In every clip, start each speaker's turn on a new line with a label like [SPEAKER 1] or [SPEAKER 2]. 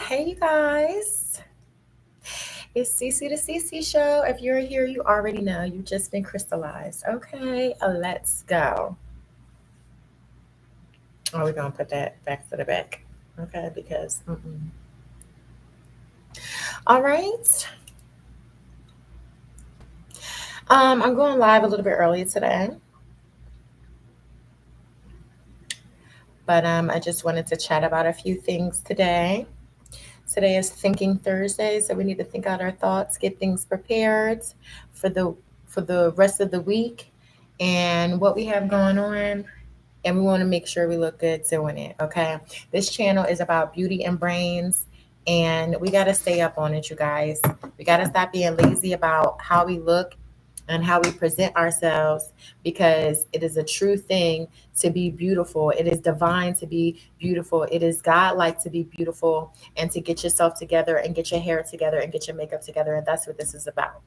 [SPEAKER 1] Hey, you guys. It's Cece the Cece Show. If you're here, you already know you've just been crystallized. Okay, let's go. Oh, we're going to put that back to the back. Okay, because. All right. I'm going live a little bit early today, but I just wanted to chat about a few things today. Today is Thinking Thursday, so we need to think out our thoughts, get things prepared for the rest of the week and what we have going on, and we want to make sure we look good doing it. Okay, this channel is about beauty and brains, and we got to stay up on it, you guys. We got to stop being lazy about how we look and how we present ourselves, because it is a true thing to be beautiful. It is divine to be beautiful. It is God-like to be beautiful, and to get yourself together and get your hair together and get your makeup together. And that's what this is about.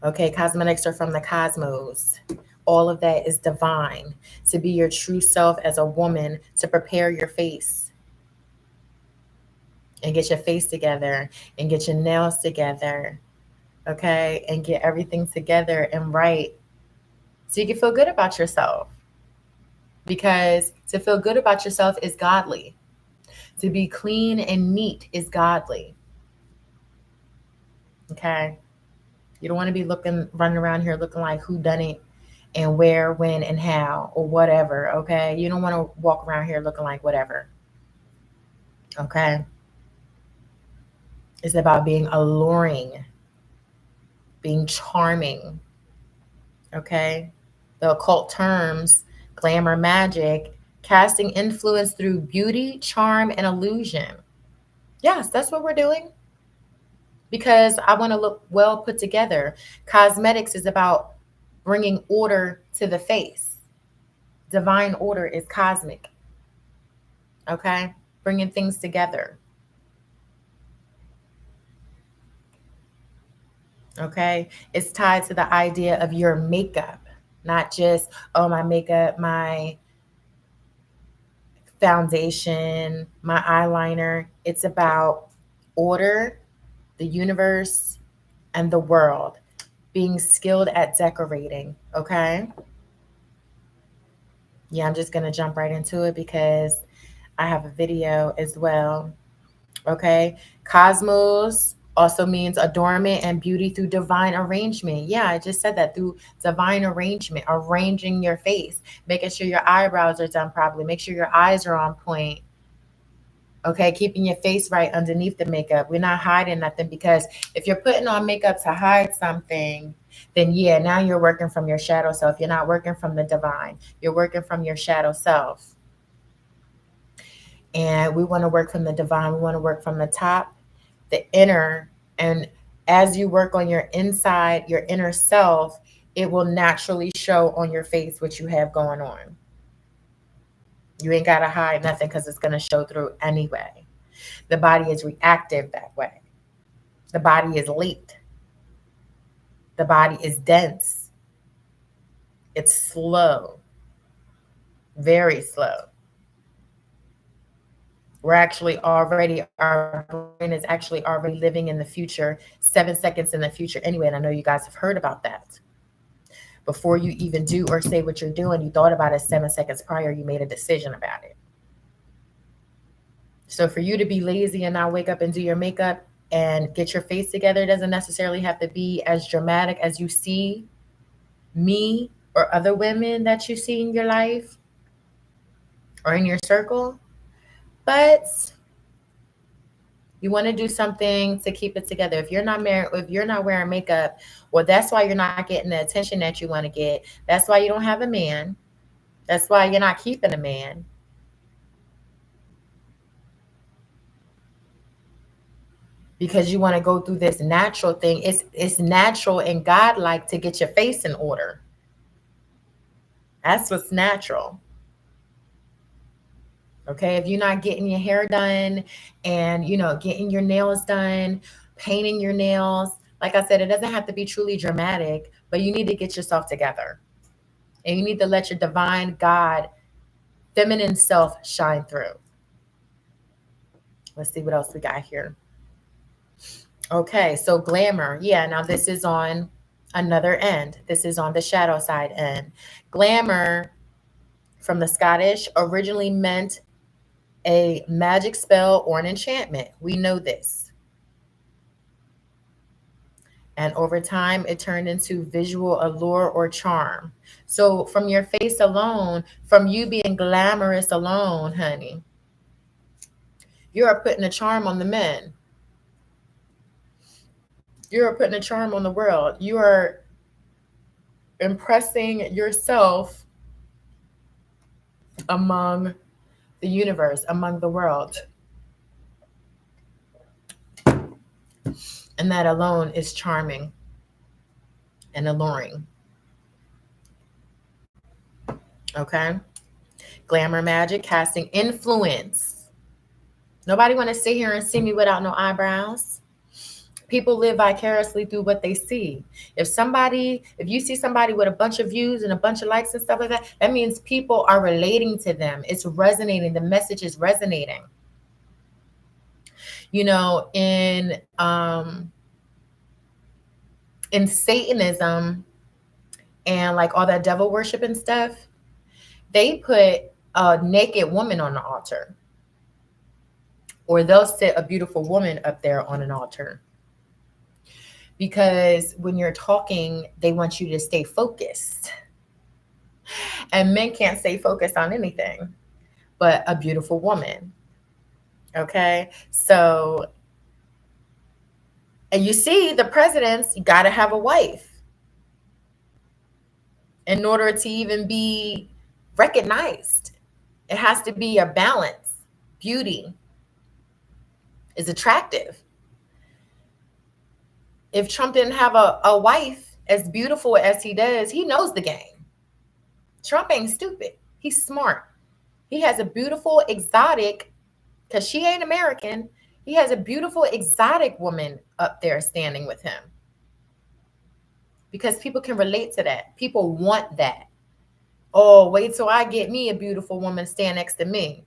[SPEAKER 1] Okay, cosmetics are from the cosmos. All of that is divine. To be your true self as a woman, to prepare your face and get your face together and get your nails together, okay, and get everything together and right, so you can feel good about yourself. Because to feel good about yourself is godly. To be clean and neat is godly. Okay. You don't want to be running around here looking like who done it and where, when, and how, or whatever. Okay. You don't want to walk around here looking like whatever. Okay. It's about being alluring, being charming. Okay. The occult terms, glamour, magic, casting influence through beauty, charm, and illusion. Yes, that's what we're doing, because I want to look well put together. Cosmetics is about bringing order to the face. Divine order is cosmic. Okay? Bringing things together. Okay? It's tied to the idea of your makeup, not just, oh, my makeup, my foundation, my eyeliner. It's about order, the universe, and the world. Being skilled at decorating. Okay? Yeah, I'm just going to jump right into it because I have a video as well. Okay. Cosmos also means adornment and beauty through divine arrangement. Yeah, I just said that, through divine arrangement, arranging your face, making sure your eyebrows are done properly, make sure your eyes are on point. Okay, keeping your face right underneath the makeup. We're not hiding nothing, because if you're putting on makeup to hide something, then yeah, now you're working from your shadow self. You're not working from the divine. You're working from your shadow self. And we want to work from the divine. We want to work from the top, the inner. And as you work on your inside, your inner self, it will naturally show on your face what you have going on. You ain't got to hide nothing, because it's going to show through anyway. The body is reactive that way. The body is late. The body is dense. It's slow, very slow. We're actually already, our brain is actually already living in the future, 7 seconds in the future anyway. And I know you guys have heard about that. Before you even do or say what you're doing, you thought about it 7 seconds prior, you made a decision about it. So for you to be lazy and not wake up and do your makeup and get your face together doesn't necessarily have to be as dramatic as you see me or other women that you see in your life or in your circle. But you want to do something to keep it together. If you're not married, if you're not wearing makeup, well, that's why you're not getting the attention that you want to get. That's why you don't have a man. That's why you're not keeping a man. Because you want to go through this natural thing. It's natural and godlike to get your face in order. That's what's natural. Okay, if you're not getting your hair done and getting your nails done, painting your nails, like I said, it doesn't have to be truly dramatic, but you need to get yourself together. And you need to let your divine God, feminine self shine through. Let's see what else we got here. Okay, so glamour. Yeah, now this is on another end. This is on the shadow side end. Glamour from the Scottish originally meant a magic spell or an enchantment. We know this. And over time, it turned into visual allure or charm. So, from your face alone, from you being glamorous alone, honey, you are putting a charm on the men. You are putting a charm on the world. You are impressing yourself among the universe, among the world. And that alone is charming and alluring. Okay? Glamour magic, casting influence. Nobody want to sit here and see me without no eyebrows. People live vicariously through what they see. If you see somebody with a bunch of views and a bunch of likes and stuff like that, that means people are relating to them. It's resonating. The message is resonating. You know, in Satanism and like all that devil worship and stuff, they put a naked woman on the altar, or they'll sit a beautiful woman up there on an altar, because when you're talking, they want you to stay focused, and men can't stay focused on anything but a beautiful woman. Okay, so, and you see the presidents, you got to have a wife in order to even be recognized. It has to be a balance. Beauty is attractive. If Trump didn't have a wife as beautiful as he does, he knows the game. Trump ain't stupid. He's smart. He has a beautiful exotic, because she ain't American. He has a beautiful exotic woman up there standing with him, because people can relate to that. People want that. Oh, wait till I get me a beautiful woman stand next to me.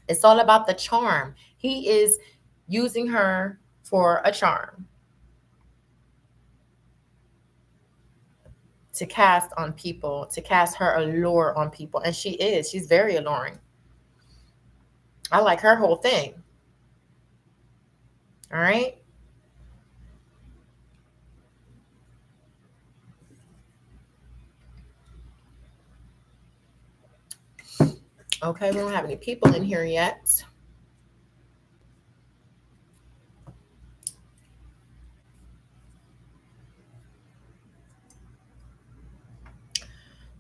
[SPEAKER 1] It's all about the charm. He is using her for a charm to cast on people, to cast her allure on people. And she's very alluring. I like her whole thing. All right. Okay, we don't have any people in here yet.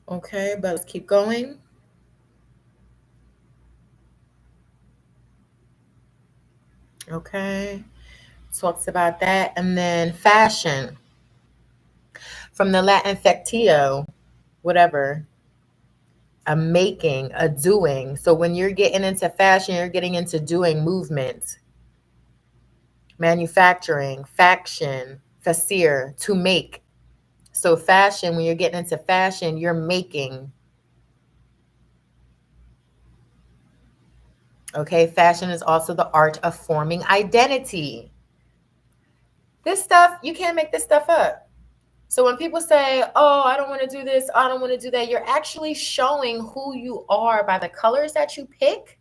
[SPEAKER 1] Okay, but let's keep going. Okay, talks about that. And then fashion, from the Latin factio, whatever, a making, a doing. So when you're getting into fashion, you're getting into doing, movement, manufacturing, faction, facere, to make. So fashion, when you're getting into fashion, you're making. Okay, fashion is also the art of forming identity. This stuff, you can't make this stuff up. So when people say, oh, I don't want to do this, I don't want to do that, you're actually showing who you are by the colors that you pick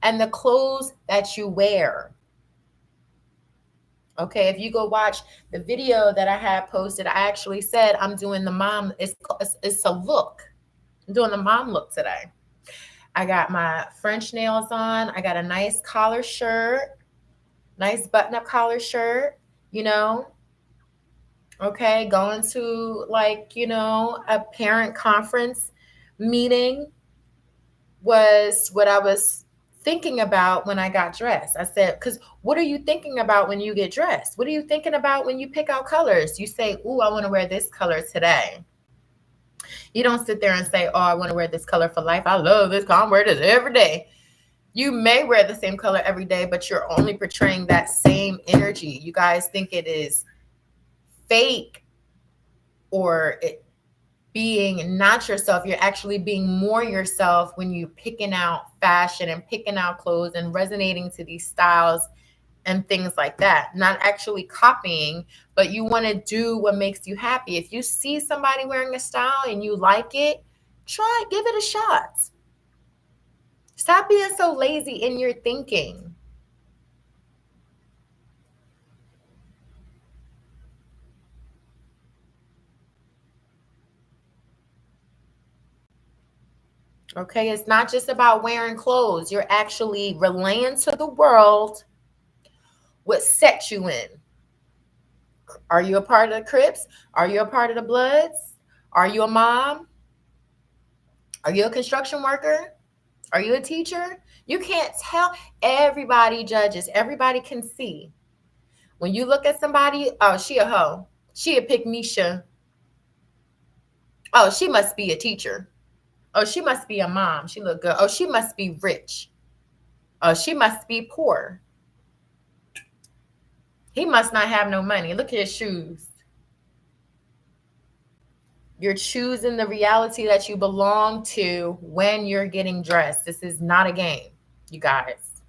[SPEAKER 1] and the clothes that you wear. Okay, if you go watch the video that I had posted, I actually said I'm doing the mom, it's a look. I'm doing the mom look today. I got my French nails on. I got a nice collar shirt, nice button-up collar shirt, you know. Okay, going to, like, you know, a parent conference meeting was what I was thinking about when I got dressed. I said, because what are you thinking about when you get dressed? What are you thinking about when you pick out colors? You say, ooh, I want to wear this color today. You don't sit there and say, oh, I want to wear this color for life. I love this color. I wear this every day. You may wear the same color every day, but you're only portraying that same energy. You guys think it is fake, or being not yourself. You're actually being more yourself when you're picking out fashion and picking out clothes and resonating to these styles and things like that. Not actually copying, but you want to do what makes you happy. If you see somebody wearing a style and you like it, try it, give it a shot. Stop being so lazy in your thinking. Okay, it's not just about wearing clothes. You're actually relaying to the world what set you in. Are you a part of the Crips? Are you a part of the Bloods? Are you a mom? Are you a construction worker? Are you a teacher? You can't tell. Everybody judges. Everybody can see. When you look at somebody, oh, she a hoe. She a pick Misha. Oh, she must be a teacher. Oh, she must be a mom. She look good. Oh, she must be rich. Oh, she must be poor. He must not have no money. Look at his shoes. You're choosing the reality that you belong to when you're getting dressed. This is not a game, you guys.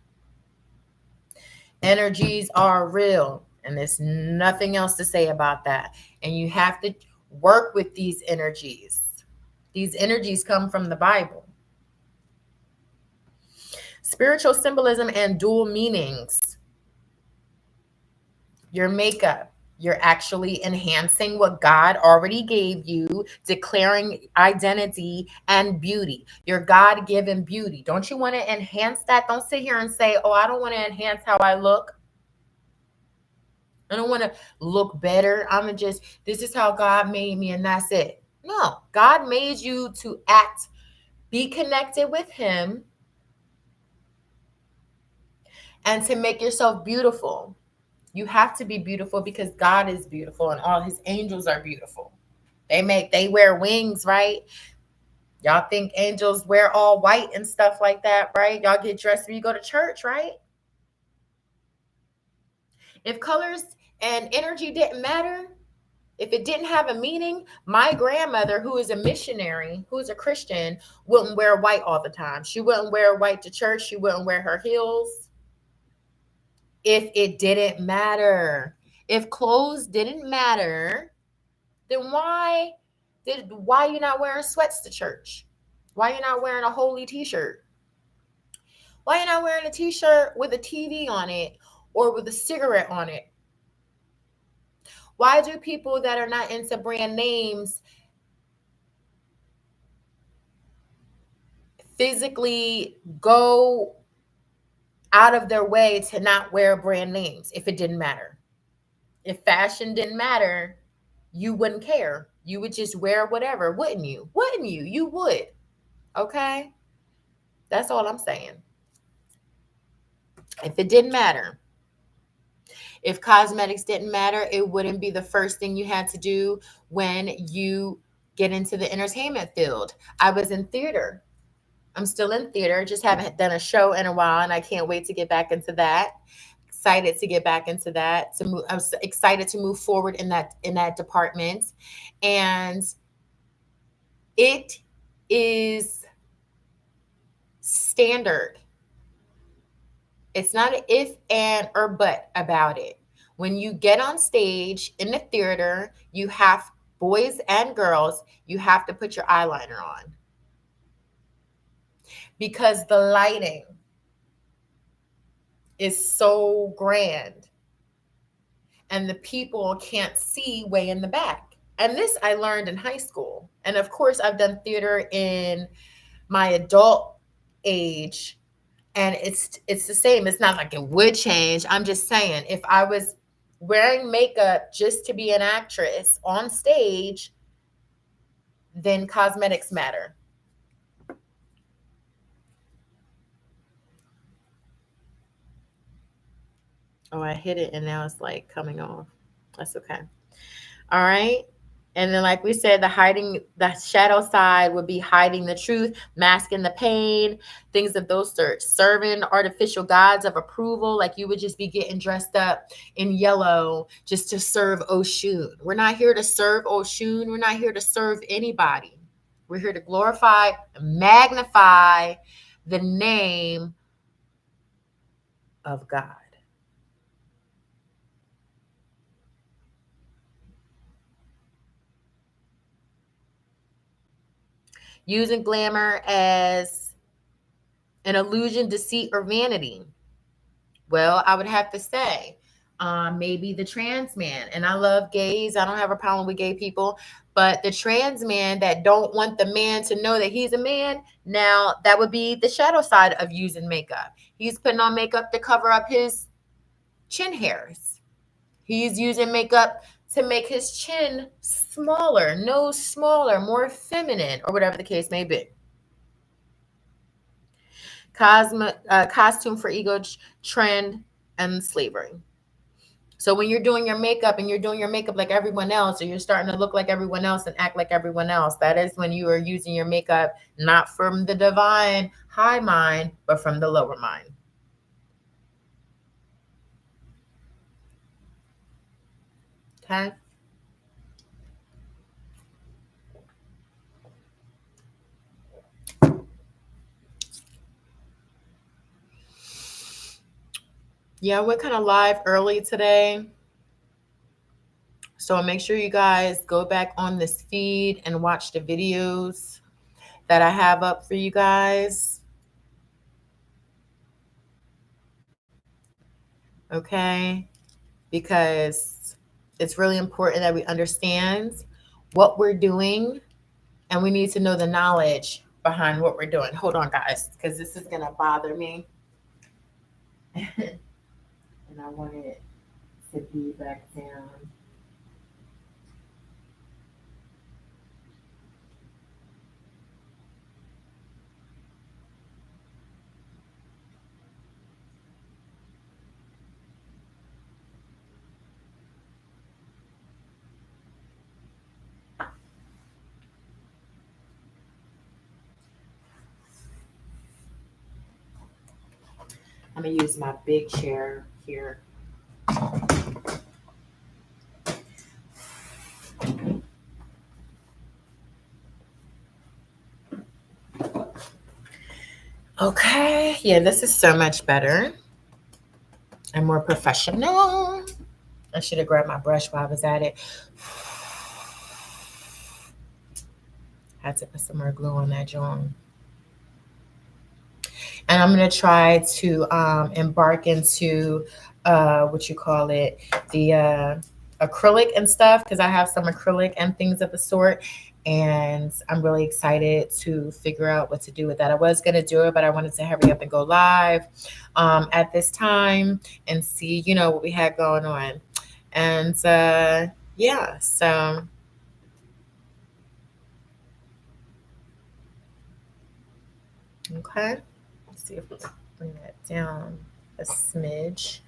[SPEAKER 1] Energies are real, and there's nothing else to say about that. And you have to work with these energies. These energies come from the Bible. Spiritual symbolism and dual meanings. Your makeup. You're actually enhancing what God already gave you, declaring identity and beauty, your God given beauty. Don't you want to enhance that? Don't sit here and say, oh, I don't want to enhance how I look. I don't want to look better. I'm going to just, this is how God made me and that's it. No, God made you to act, be connected with Him, and to make yourself beautiful. You have to be beautiful because God is beautiful and all His angels are beautiful. They wear wings, right? Y'all think angels wear all white and stuff like that, right? Y'all get dressed when you go to church, right? If colors and energy didn't matter, if it didn't have a meaning, my grandmother, who is a missionary, who is a Christian, wouldn't wear white all the time. She wouldn't wear white to church. She wouldn't wear her heels if it didn't matter. If clothes didn't matter, then why you not wearing sweats to church? Why you not wearing a holy t-shirt? Why you not wearing a t-shirt with a TV on it or with a cigarette on it? Why do people that are not into brand names physically go out of their way to not wear brand names if it didn't matter? If fashion didn't matter, you wouldn't care. You would just wear whatever, wouldn't you? Wouldn't you? You would. Okay? That's all I'm saying. If it didn't matter, if cosmetics didn't matter, it wouldn't be the first thing you had to do when you get into the entertainment field. I was in theater. I'm still in theater, just haven't done a show in a while, and I can't wait to get back into that. Excited to get back into that. I'm excited to move forward in that department, and it is standard. It's not an if, and, or but about it. When you get on stage in the theater, you have boys and girls, you have to put your eyeliner on because the lighting is so grand and the people can't see way in the back. And this I learned in high school. And of course, I've done theater in my adult age, and it's the same. It's not like it would change. I'm just saying, if I was wearing makeup just to be an actress on stage, then cosmetics matter. Oh, I hit it and now it's like coming off. That's okay. All right. And then, like we said, the shadow side would be hiding the truth, masking the pain, things of those sorts. Serving artificial gods of approval, like you would just be getting dressed up in yellow just to serve Oshun. We're not here to serve Oshun. We're not here to serve anybody. We're here to glorify, magnify the name of God. Using glamour as an illusion, deceit, or vanity. Well, I would have to say, maybe the trans man. And I love gays. I don't have a problem with gay people. But the trans man that don't want the man to know that he's a man, now that would be the shadow side of using makeup. He's putting on makeup to cover up his chin hairs. He's using makeup to make his chin smaller, nose smaller, more feminine, or whatever the case may be. Costume for ego, trend, and slavery. So when you're doing your makeup and you're doing your makeup like everyone else, or you're starting to look like everyone else and act like everyone else, that is when you are using your makeup not from the divine high mind, but from the lower mind. Okay. Yeah, we're kind of live early today. So make sure you guys go back on this feed and watch the videos that I have up for you guys. Okay. Because it's really important that we understand what we're doing, and we need to know the knowledge behind what we're doing. Hold on, guys, because this is going to bother me. And I want it to be back down. I'm going to use my big chair here. Okay. Yeah, this is so much better and more professional. I should have grabbed my brush while I was at it. Had to put some more glue on that joint. And I'm going to try to embark into what you call it, the acrylic and stuff, because I have some acrylic and things of the sort. And I'm really excited to figure out what to do with that. I was going to do it, but I wanted to hurry up and go live at this time and see, what we had going on. And yeah, so. Okay. Let's see if we can bring that down a smidge.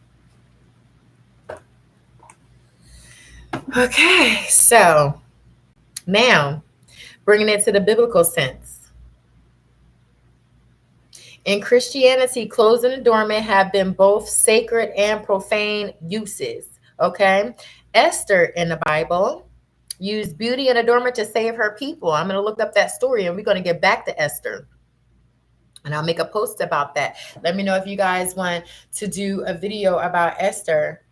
[SPEAKER 1] Okay, so now bringing it to the biblical sense. In Christianity, clothes and adornment have been both sacred and profane uses. Okay, Esther in the Bible used beauty and adornment to save her people. I'm going to look up that story and we're going to get back to Esther. And I'll make a post about that. Let me know if you guys want to do a video about Esther.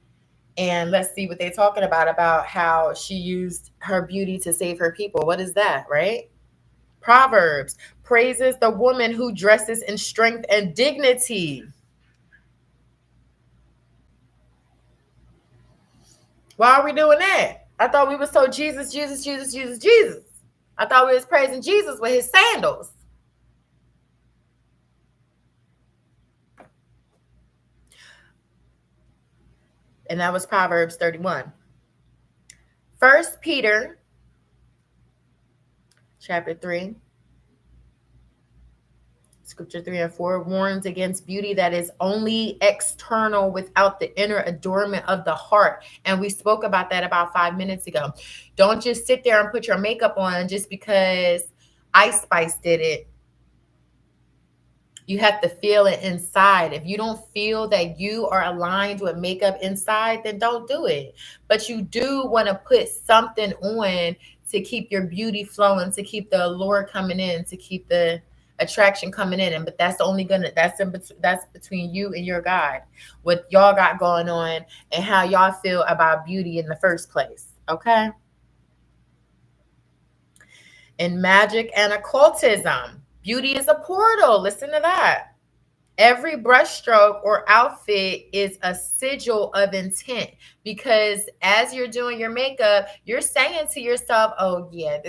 [SPEAKER 1] And let's see what they're talking about how she used her beauty to save her people. What is that, right? Proverbs praises the woman who dresses in strength and dignity. Why are we doing that? I thought we were so Jesus, Jesus, Jesus, Jesus, Jesus. I thought we was praising Jesus with his sandals. And that was Proverbs 31. 1 Peter chapter 3. Scripture 3 and 4 warns against beauty that is only external without the inner adornment of the heart. And we spoke about that about 5 minutes ago. Don't just sit there and put your makeup on just because Ice Spice did it. You have to feel it inside. If you don't feel that you are aligned with makeup inside, then don't do it. But you do want to put something on to keep your beauty flowing, to keep the allure coming in, to keep the attraction coming in. And but that's only gonna that's between you and your God, what y'all got going on and how y'all feel about beauty in the first place. Okay. In magic and occultism, beauty is a portal. Listen to that. Every brushstroke or outfit is a sigil of intent, because as you're doing your makeup, you're saying to yourself, oh yeah,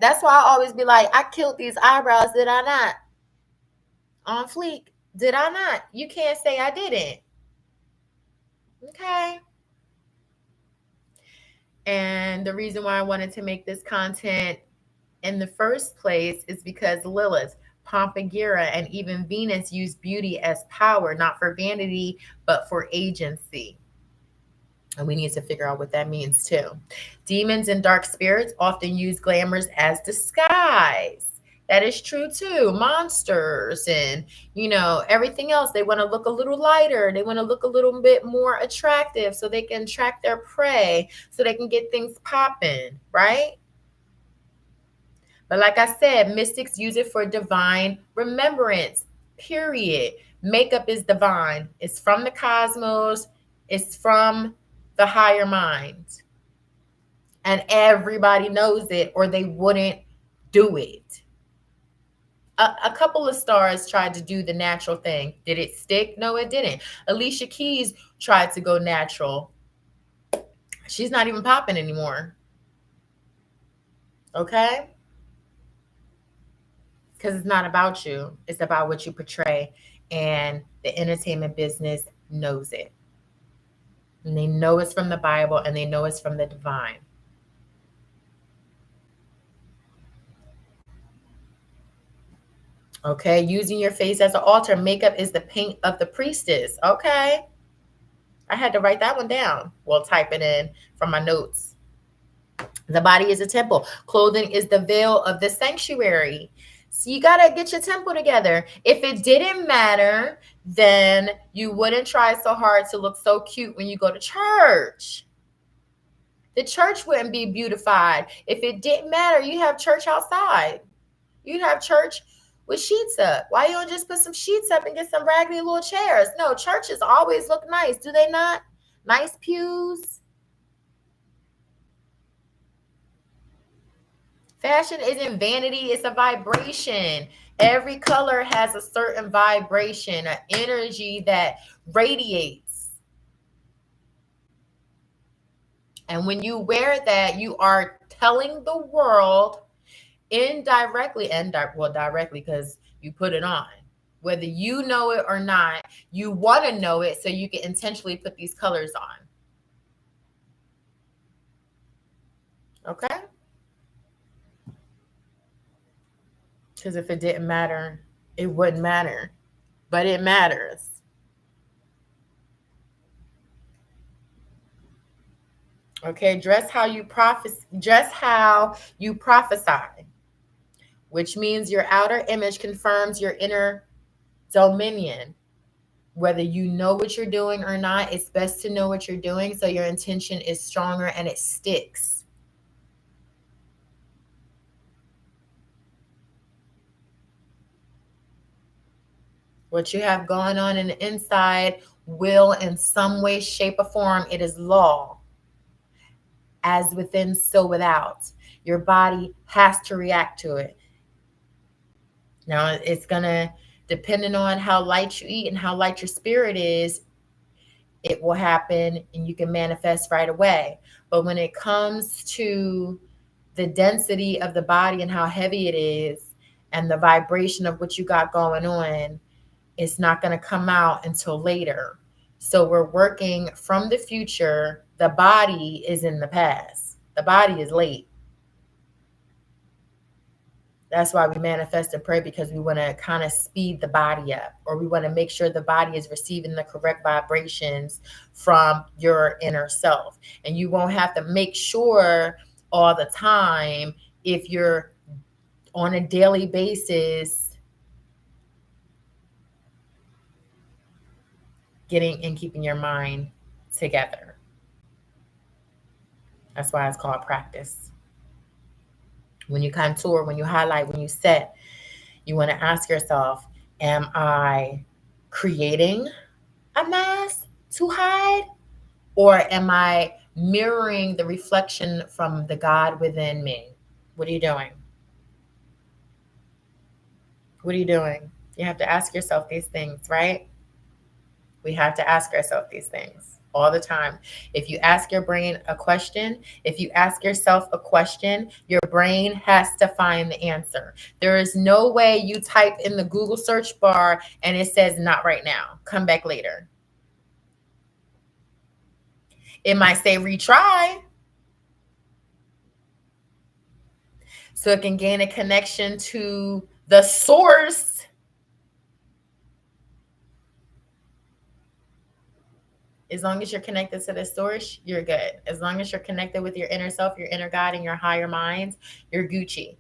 [SPEAKER 1] that's why I always be like, I killed these eyebrows, did I not? On fleek, did I not? You can't say I didn't. Okay. And the reason why I wanted to make this content in the first place is because Lilith, Pompegira, and even Venus use beauty as power, not for vanity, but for agency. And we need to figure out what that means too. Demons and dark spirits often use glamours as disguise. That is true too. Monsters and, everything else. They want to look a little lighter. They want to look a little bit more attractive so they can attract their prey, so they can get things popping, right? But like I said, mystics use it for divine remembrance, period. Makeup is divine. It's from the cosmos. It's from the higher mind. And everybody knows it, or they wouldn't do it. A couple of stars tried to do the natural thing. Did it stick? No, it didn't. Alicia Keys tried to go natural. She's not even popping anymore. Okay? Because it's not about you. It's about what you portray. And the entertainment business knows it. And they know it's from the Bible, and they know it's from the divine. Okay, using your face as an altar. Makeup is the paint of the priestess. Okay. I had to write that one down. Well, type it in from my notes. The body is a temple. Clothing is the veil of the sanctuary. So you got to get your temple together. If it didn't matter, then you wouldn't try so hard to look so cute when you go to church. The church wouldn't be beautified. If it didn't matter, you have church outside. You'd have church with sheets up. Why you don't just put some sheets up and get some raggedy little chairs? No, churches always look nice, do they not? Nice pews. Fashion isn't vanity, it's a vibration. Every color has a certain vibration, an energy that radiates. And when you wear that, you are telling the world indirectly, and directly, because you put it on. Whether you know it or not, you want to know it so you can intentionally put these colors on. Okay? Because if it didn't matter, it wouldn't matter. But it matters. Okay, dress how you prophesy, which means your outer image confirms your inner dominion. Whether you know what you're doing or not, it's best to know what you're doing so your intention is stronger and it sticks. What you have going on in the inside will, in some way, shape, or form, it is law. As within, so without. Your body has to react to it. Now, it's going to, depending on how light you eat and how light your spirit is, it will happen and you can manifest right away. But when it comes to the density of the body and how heavy it is and the vibration of what you got going on, it's not going to come out until later. So we're working from the future. The body is in the past. The body is late. That's why we manifest and pray, because we want to kind of speed the body up, or we want to make sure the body is receiving the correct vibrations from your inner self. And you won't have to make sure all the time if you're on a daily basis getting and keeping your mind together. That's why it's called practice. When you contour, when you highlight, when you set, you want to ask yourself, am I creating a mask to hide? Or am I mirroring the reflection from the God within me? What are you doing? What are you doing? You have to ask yourself these things, right? We have to ask ourselves these things all the time. If you ask your brain a question, if you ask yourself a question, your brain has to find the answer. There is no way you type in the Google search bar and it says, not right now, come back later. It might say retry, so it can gain a connection to the source. As long as you're connected to the source, you're good. As long as you're connected with your inner self, your inner God, and your higher mind, you're Gucci.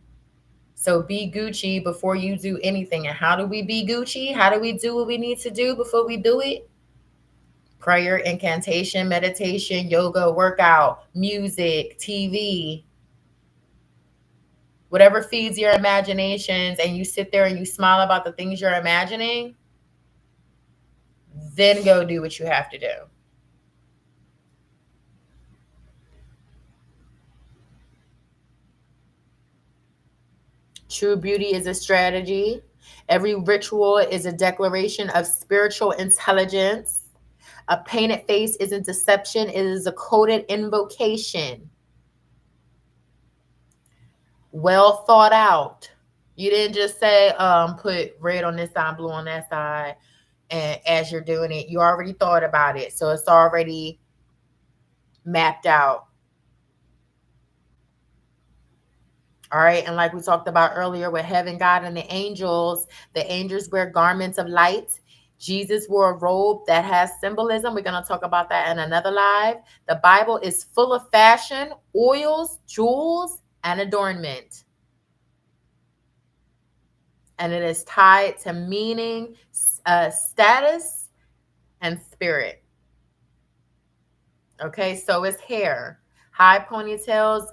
[SPEAKER 1] So be Gucci before you do anything. And how do we be Gucci? How do we do what we need to do before we do it? Prayer, incantation, meditation, yoga, workout, music, TV, whatever feeds your imaginations, and you sit there and you smile about the things you're imagining, then go do what you have to do. True beauty is a strategy. Every ritual is a declaration of spiritual intelligence. A painted face isn't deception, it is a coded invocation. Well thought out. You didn't just say, put red on this side, blue on that side, and as you're doing it, you already thought about it. So it's already mapped out. All right. And like we talked about earlier with heaven, God, and the angels wear garments of light. Jesus wore a robe that has symbolism. We're going to talk about that in another live. The Bible is full of fashion, oils, jewels, and adornment. And it is tied to meaning, status, and spirit. Okay, so it's hair. High ponytails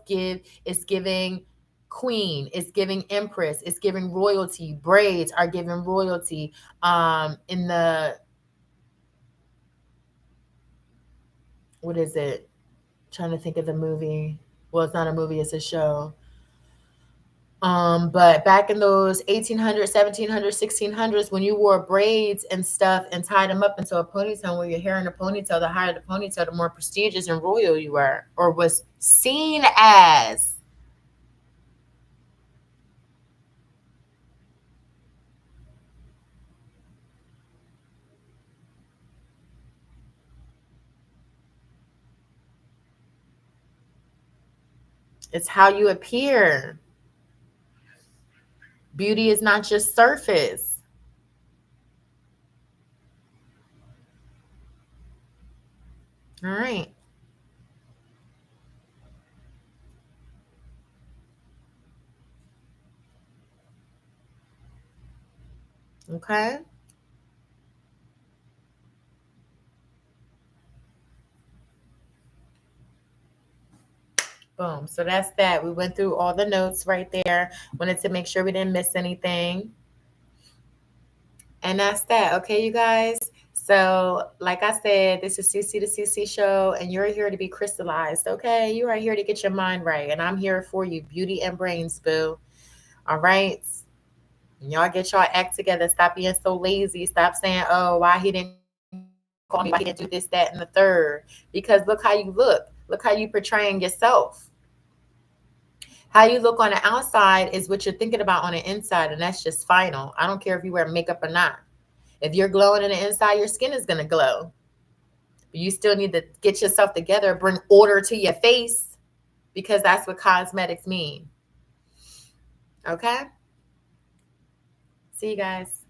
[SPEAKER 1] it's giving queen, it's giving empress, it's giving royalty. Braids are giving royalty. In the, what is it? Trying to think of the movie. Well, it's not a movie, it's a show. But back in those 1800s, 1700s, 1600s, when you wore braids and stuff and tied them up into a ponytail, where your hair in a ponytail, the higher the ponytail, the more prestigious and royal you were, or was seen as. It's how you appear. Beauty is not just surface. All right. Okay. Boom. So that's that. We went through all the notes right there. Wanted to make sure we didn't miss anything. And that's that. Okay, you guys. So, like I said, this is CC the CC show, and you're here to be crystallized. Okay, you are here to get your mind right, and I'm here for you, beauty and brains, boo. All right. Y'all get y'all act together. Stop being so lazy. Stop saying, oh, why he didn't call me, why he didn't do this, that, and the third. Because look how you look. Look how you portraying yourself. How you look on the outside is what you're thinking about on the inside, and that's just final. I don't care if you wear makeup or not. If you're glowing on the inside, your skin is going to glow. But you still need to get yourself together, bring order to your face, because that's what cosmetics mean. Okay? See you guys.